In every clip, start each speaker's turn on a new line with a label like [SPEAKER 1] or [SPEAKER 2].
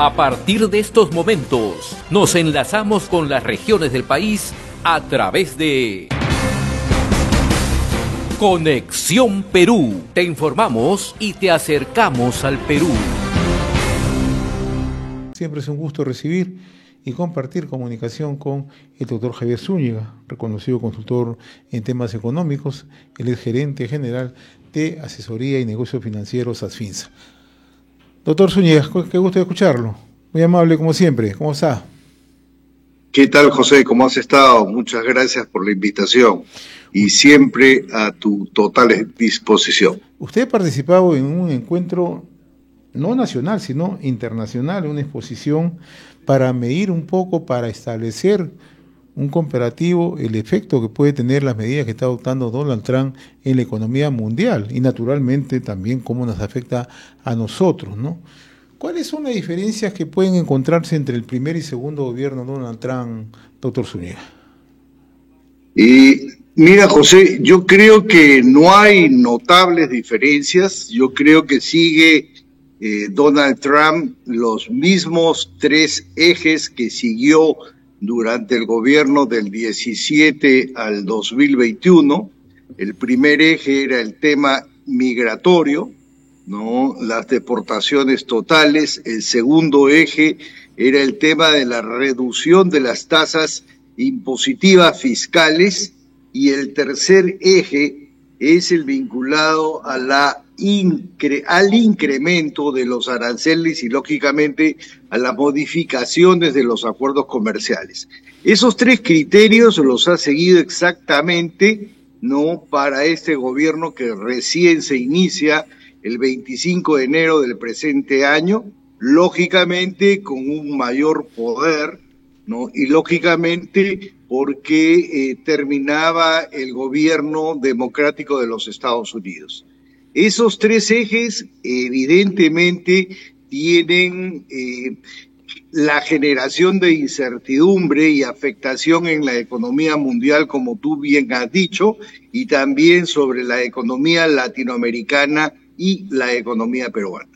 [SPEAKER 1] A partir de estos momentos, nos enlazamos con las regiones del país a través de Conexión Perú. Te informamos y te acercamos al Perú.
[SPEAKER 2] Siempre es un gusto recibir y compartir comunicación con el doctor Javier Zúñiga, reconocido consultor en temas económicos. Él es gerente general de Asesoría y Negocios Financieros Asfinsa. Doctor Zúñiga, qué gusto escucharlo. Muy amable como siempre. ¿Cómo está?
[SPEAKER 3] ¿Qué tal, José? ¿Cómo has estado? Muchas gracias por la invitación y siempre a tu total disposición.
[SPEAKER 2] Usted ha participado en un encuentro no nacional, sino internacional, una exposición para medir un poco, para establecer un comparativo, el efecto que puede tener las medidas que está adoptando Donald Trump en la economía mundial y naturalmente también cómo nos afecta a nosotros, ¿no? ¿Cuáles son las diferencias que pueden encontrarse entre el primer y segundo gobierno de Donald Trump, doctor Zúñiga?
[SPEAKER 3] Mira, José, yo creo que no hay notables diferencias. Yo creo que sigue Donald Trump los mismos tres ejes que siguió durante el gobierno del 17 al 2021. El primer eje era el tema migratorio, ¿no? Las deportaciones totales. El segundo eje era el tema de la reducción de las tasas impositivas fiscales y el tercer eje es el vinculado a al incremento de los aranceles y lógicamente a las modificaciones de los acuerdos comerciales. Esos tres criterios los ha seguido exactamente, ¿no?, para este gobierno que recién se inicia el 25 de enero del presente año, lógicamente con un mayor poder, ¿no? Y lógicamente porque terminaba el gobierno democrático de los Estados Unidos. Esos tres ejes evidentemente tienen la generación de incertidumbre y afectación en la economía mundial, como tú bien has dicho, y también sobre la economía latinoamericana y la economía peruana.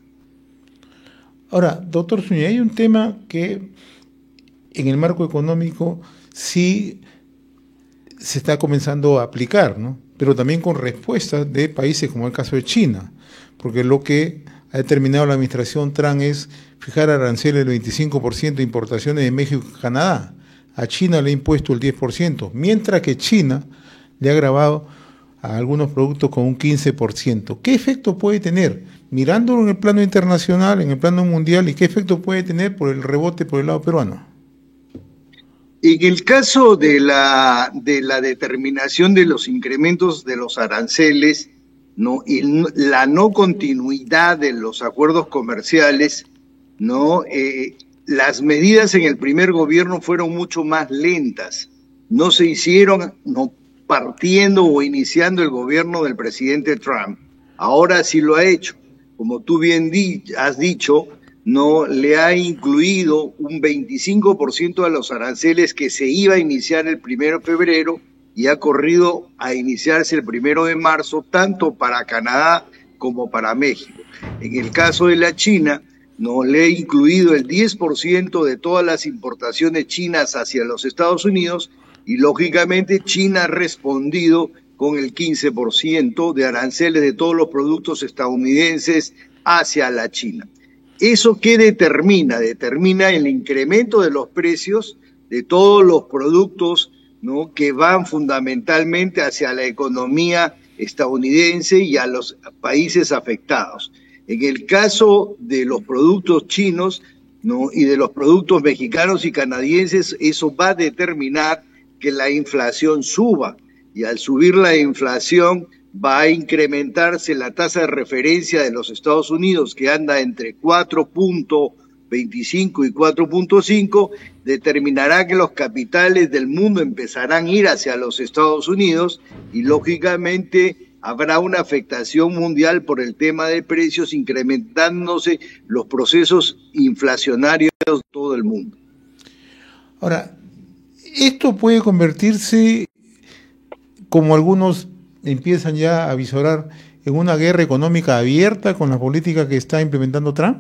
[SPEAKER 2] Ahora, doctor Zúñiga, hay un tema que en el marco económico sí se está comenzando a aplicar, ¿no? Pero también con respuestas de países como el caso de China, porque lo que ha determinado la administración Trump es fijar aranceles del 25% de importaciones de México y Canadá. A China le ha impuesto el 10%, mientras que China le ha grabado a algunos productos con un 15%. ¿Qué efecto puede tener? Mirándolo en el plano internacional, en el plano mundial, ¿y qué efecto puede tener por el rebote por el lado peruano?
[SPEAKER 3] En el caso de la determinación de los incrementos de los aranceles, ¿no?, y la no continuidad de los acuerdos comerciales, ¿no?, las medidas en el primer gobierno fueron mucho más lentas. No se hicieron, no, partiendo o iniciando el gobierno del presidente Trump. Ahora sí lo ha hecho. Como tú bien has dicho, no le ha incluido un 25% de los aranceles que se iba a iniciar el 1 de febrero y ha corrido a iniciarse el 1 de marzo, tanto para Canadá como para México. En el caso de la China, no le ha incluido el 10% de todas las importaciones chinas hacia los Estados Unidos y lógicamente China ha respondido con el 15% de aranceles de todos los productos estadounidenses hacia la China. ¿Eso qué determina? Determina el incremento de los precios de todos los productos, ¿no?, que van fundamentalmente hacia la economía estadounidense y a los países afectados. En el caso de los productos chinos, ¿no?, y de los productos mexicanos y canadienses, eso va a determinar que la inflación suba. Y al subir la inflación va a incrementarse la tasa de referencia de los Estados Unidos, que anda entre 4.25 y 4.5, determinará que los capitales del mundo empezarán a ir hacia los Estados Unidos y lógicamente habrá una afectación mundial por el tema de precios, incrementándose los procesos inflacionarios de todo el mundo.
[SPEAKER 2] Ahora, esto puede convertirse, como algunos empiezan ya a visorar, en una guerra económica abierta con la política que está implementando Trump.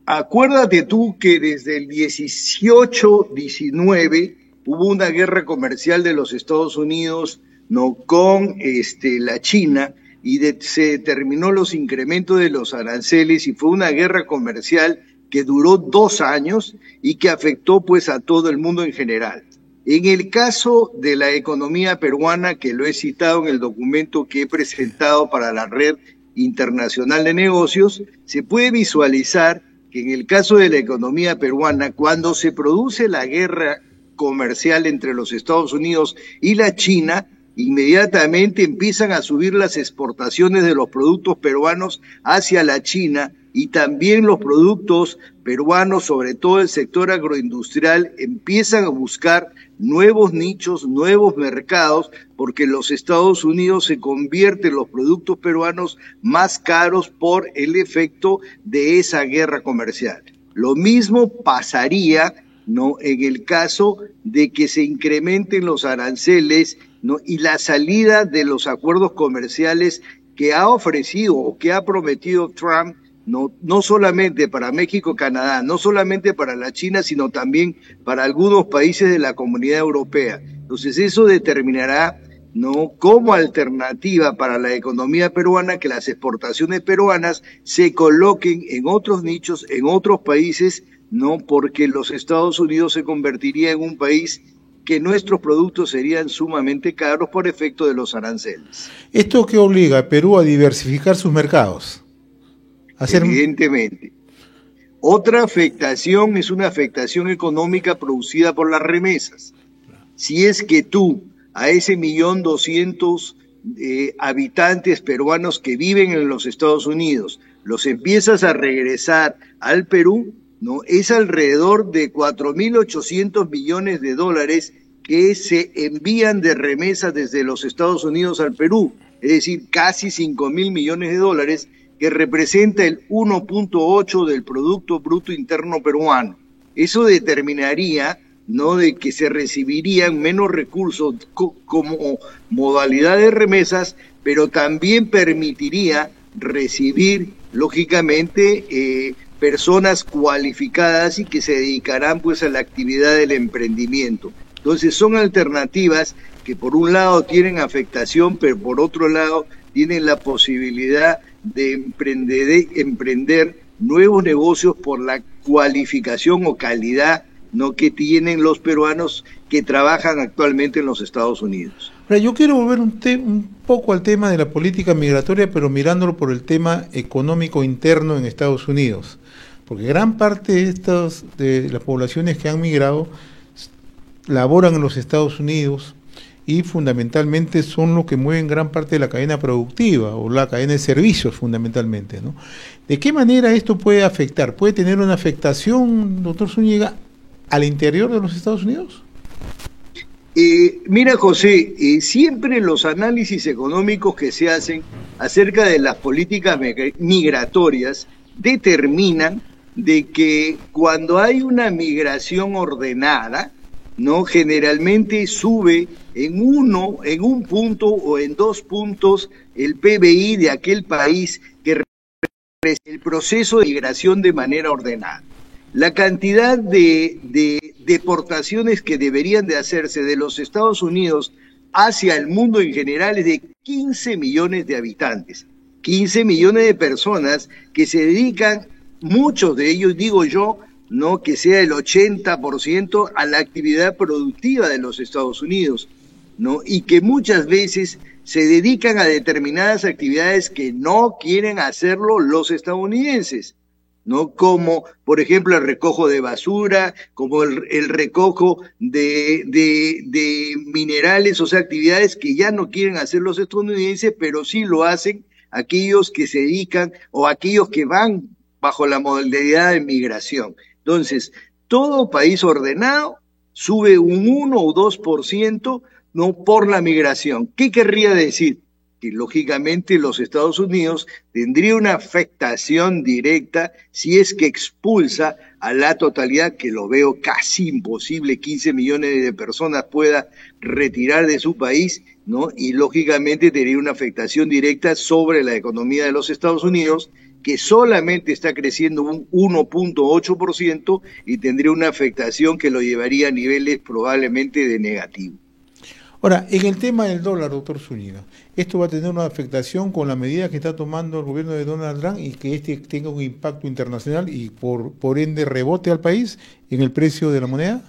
[SPEAKER 3] Acuérdate tú que desde el 18-19 hubo una guerra comercial de los Estados Unidos, ¿no?, con la China, y se determinó los incrementos de los aranceles, y fue una guerra comercial que duró 2 años y que afectó pues a todo el mundo en general. En el caso de la economía peruana, que lo he citado en el documento que he presentado para la Red Internacional de Negocios, se puede visualizar que en el caso de la economía peruana, cuando se produce la guerra comercial entre los Estados Unidos y la China, inmediatamente empiezan a subir las exportaciones de los productos peruanos hacia la China, y también los productos peruanos, sobre todo el sector agroindustrial, empiezan a buscar nuevos nichos, nuevos mercados, porque los Estados Unidos se convierten los productos peruanos más caros por el efecto de esa guerra comercial. Lo mismo pasaría, ¿no?, en el caso de que se incrementen los aranceles, ¿no?, y la salida de los acuerdos comerciales que ha ofrecido o que ha prometido Trump, no solamente para México, Canadá, no solamente para la China, sino también para algunos países de la Comunidad Europea. Entonces eso determinará, ¿no?, como alternativa para la economía peruana, que las exportaciones peruanas se coloquen en otros nichos, en otros países, ¿no?, porque los Estados Unidos se convertiría en un país que nuestros productos serían sumamente caros por efecto de los aranceles.
[SPEAKER 2] ¿Esto qué obliga a Perú a diversificar sus mercados?
[SPEAKER 3] Evidentemente. Otra afectación es una afectación económica producida por las remesas. Si es que tú a ese 1.200.000 habitantes peruanos que viven en los Estados Unidos los empiezas a regresar al Perú, ¿no?, es alrededor de 4.800 millones de dólares que se envían de remesas desde los Estados Unidos al Perú, es decir, casi 5.000 millones de dólares, que representa el 1.8 del Producto Bruto Interno peruano. Eso determinaría, ¿no?, de que se recibirían menos recursos como modalidad de remesas, pero también permitiría recibir, lógicamente, personas cualificadas y que se dedicarán pues a la actividad del emprendimiento. Entonces son alternativas que por un lado tienen afectación, pero por otro lado tienen la posibilidad de emprender nuevos negocios por la cualificación o calidad, ¿no?, que tienen los peruanos que trabajan actualmente en los Estados Unidos.
[SPEAKER 2] Ahora, yo quiero volver un poco al tema de la política migratoria, pero mirándolo por el tema económico interno en Estados Unidos, porque gran parte de las poblaciones que han migrado laboran en los Estados Unidos, y fundamentalmente son los que mueven gran parte de la cadena productiva o la cadena de servicios fundamentalmente, ¿no? ¿De qué manera esto puede afectar? ¿Puede tener una afectación, doctor Zúñiga, al interior de los Estados Unidos?
[SPEAKER 3] Mira, José, siempre los análisis económicos que se hacen acerca de las políticas migratorias determinan de que cuando hay una migración ordenada, ¿no?, generalmente sube en un punto o en 2 puntos el PBI de aquel país que representa el proceso de migración de manera ordenada. La cantidad de deportaciones que deberían de hacerse de los Estados Unidos hacia el mundo en general es de 15 millones de habitantes, 15 millones de personas que se dedican, muchos de ellos, digo yo, no que sea el 80% a la actividad productiva de los Estados Unidos, ¿no? Y que muchas veces se dedican a determinadas actividades que no quieren hacerlo los estadounidenses, ¿no? Como, por ejemplo, el recojo de basura, como el recojo de minerales, o sea, actividades que ya no quieren hacer los estadounidenses, pero sí lo hacen aquellos que se dedican o aquellos que van bajo la modalidad de migración. Entonces, todo país ordenado sube un 1 o 2%, ¿no?, por la migración. ¿Qué querría decir? Que lógicamente los Estados Unidos tendría una afectación directa si es que expulsa a la totalidad, que lo veo casi imposible, 15 millones de personas pueda retirar de su país, ¿no? Y lógicamente tendría una afectación directa sobre la economía de los Estados Unidos, que solamente está creciendo un 1.8% y tendría una afectación que lo llevaría a niveles probablemente de negativo.
[SPEAKER 2] Ahora, en el tema del dólar, doctor Zúñiga, esto va a tener una afectación con la medida que está tomando el gobierno de Donald Trump y que este tenga un impacto internacional y por ende rebote al país en el precio de la moneda.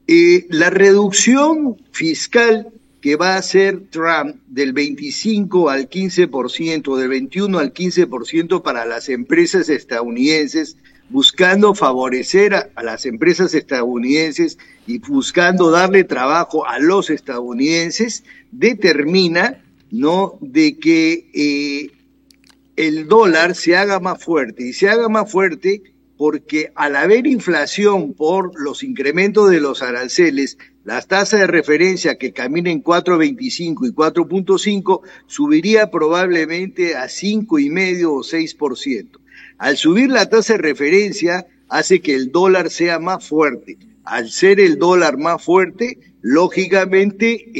[SPEAKER 3] La reducción fiscal que va a hacer Trump del 25 al 15%, del 21 al 15% para las empresas estadounidenses, buscando favorecer a las empresas estadounidenses y buscando darle trabajo a los estadounidenses, determina, ¿no?, de que el dólar se haga más fuerte, y se haga más fuerte porque al haber inflación por los incrementos de los aranceles, las tasas de referencia que caminen 4.25 y 4.5 subiría probablemente a 5,5 o 6%. Al subir la tasa de referencia hace que el dólar sea más fuerte. Al ser el dólar más fuerte, lógicamente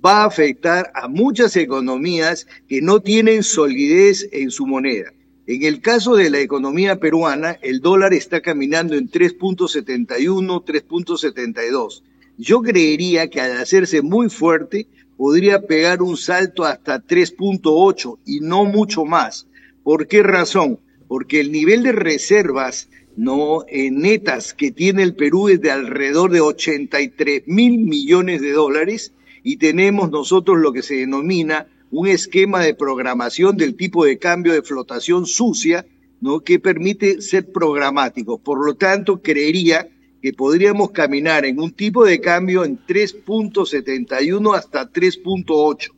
[SPEAKER 3] va a afectar a muchas economías que no tienen solidez en su moneda. En el caso de la economía peruana, el dólar está caminando en 3.71, 3.72. Yo creería que al hacerse muy fuerte, podría pegar un salto hasta 3.8 y no mucho más. ¿Por qué razón? Porque el nivel de reservas netas que tiene el Perú es de alrededor de 83.000 millones de dólares y tenemos nosotros lo que se denomina un esquema de programación del tipo de cambio de flotación sucia, ¿no?, que permite ser programático. Por lo tanto, creería que podríamos caminar en un tipo de cambio en 3.71 hasta 3.8.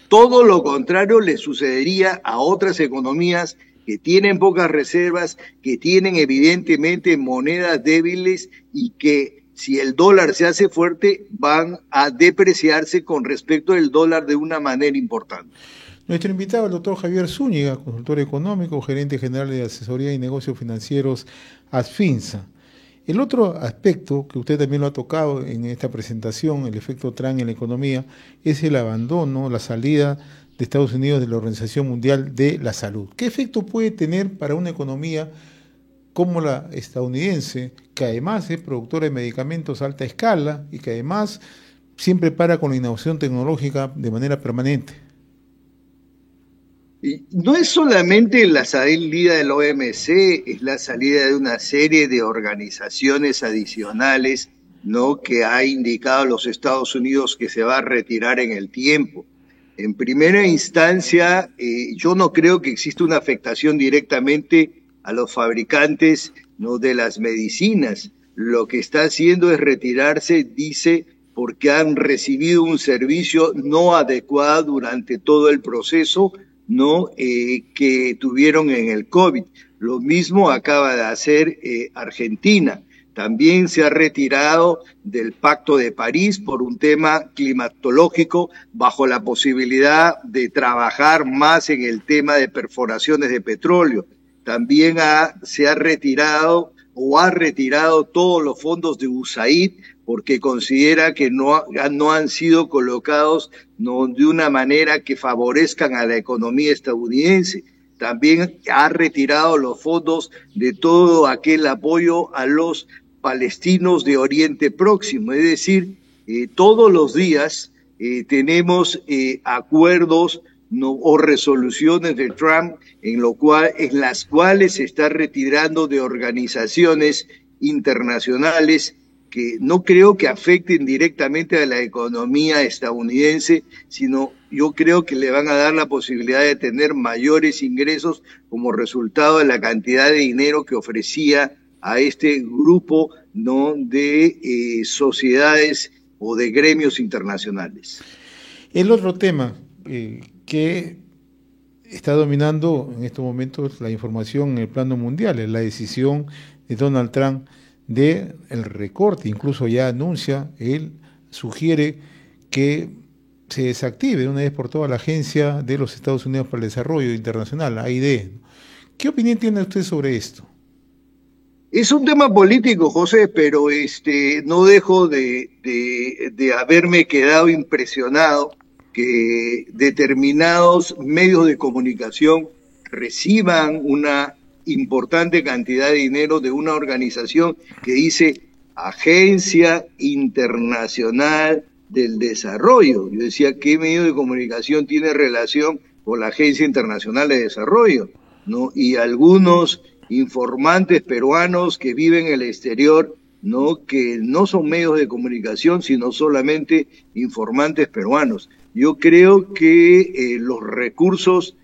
[SPEAKER 3] Todo lo contrario le sucedería a otras economías que tienen pocas reservas, que tienen evidentemente monedas débiles y que si el dólar se hace fuerte van a depreciarse con respecto al dólar de una manera importante.
[SPEAKER 2] Nuestro invitado, el doctor Javier Zúñiga, consultor económico, gerente general de asesoría y negocios financieros Asfinsa. El otro aspecto que usted también lo ha tocado en esta presentación, el efecto Trump en la economía, es el abandono, la salida de Estados Unidos de la Organización Mundial de la Salud. ¿Qué efecto puede tener para una economía como la estadounidense, que además es productora de medicamentos a alta escala y que además siempre para con la innovación tecnológica de manera permanente?
[SPEAKER 3] Y no es solamente la salida del OMC, es la salida de una serie de organizaciones adicionales, ¿no?, que ha indicado los Estados Unidos que se va a retirar en el tiempo. En primera instancia, yo no creo que exista una afectación directamente a los fabricantes, ¿no?, de las medicinas. Lo que está haciendo es retirarse, dice, porque han recibido un servicio no adecuado durante todo el proceso, ¿no?, que tuvieron en el COVID. Lo mismo acaba de hacer Argentina. También se ha retirado del Pacto de París por un tema climatológico, bajo la posibilidad de trabajar más en el tema de perforaciones de petróleo. También se ha retirado o ha retirado todos los fondos de USAID porque considera que no han sido colocados, no, de una manera que favorezcan a la economía estadounidense. También ha retirado los fondos de todo aquel apoyo a los palestinos de Oriente Próximo. Es decir, todos los días tenemos acuerdos, ¿no?, o resoluciones de Trump en las cuales se está retirando de organizaciones internacionales que no creo que afecten directamente a la economía estadounidense, sino yo creo que le van a dar la posibilidad de tener mayores ingresos como resultado de la cantidad de dinero que ofrecía a este grupo, ¿no?, de sociedades o de gremios internacionales.
[SPEAKER 2] El otro tema que está dominando en estos momentos la información en el plano mundial es la decisión de Donald Trump de el recorte, incluso ya anuncia, él sugiere que se desactive de una vez por todas la Agencia de los Estados Unidos para el Desarrollo Internacional, AID. ¿Qué opinión tiene usted sobre esto?
[SPEAKER 3] Es un tema político, José, pero no dejo de haberme quedado impresionado que determinados medios de comunicación reciban una importante cantidad de dinero de una organización que dice Agencia Internacional del Desarrollo. Yo decía, ¿qué medio de comunicación tiene relación con la Agencia Internacional de Desarrollo? ¿No? Y algunos informantes peruanos que viven en el exterior, ¿no? Que no son medios de comunicación, sino solamente informantes peruanos. Yo creo que los recursos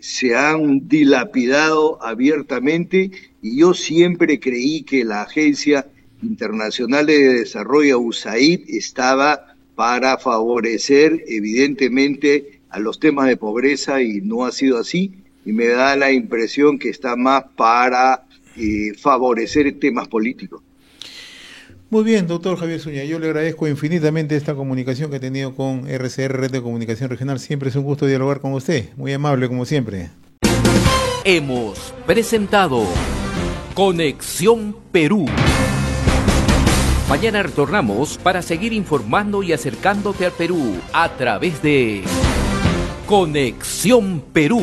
[SPEAKER 3] se han dilapidado abiertamente, y yo siempre creí que la Agencia Internacional de Desarrollo, USAID, estaba para favorecer evidentemente a los temas de pobreza, y no ha sido así, y me da la impresión que está más para favorecer temas políticos.
[SPEAKER 2] Muy bien, doctor Javier Zúñiga, yo le agradezco infinitamente esta comunicación que he tenido con RCR, Red de Comunicación Regional. Siempre es un gusto dialogar con usted, muy amable como siempre.
[SPEAKER 1] Hemos presentado Conexión Perú. Mañana retornamos para seguir informando y acercándote al Perú a través de Conexión Perú.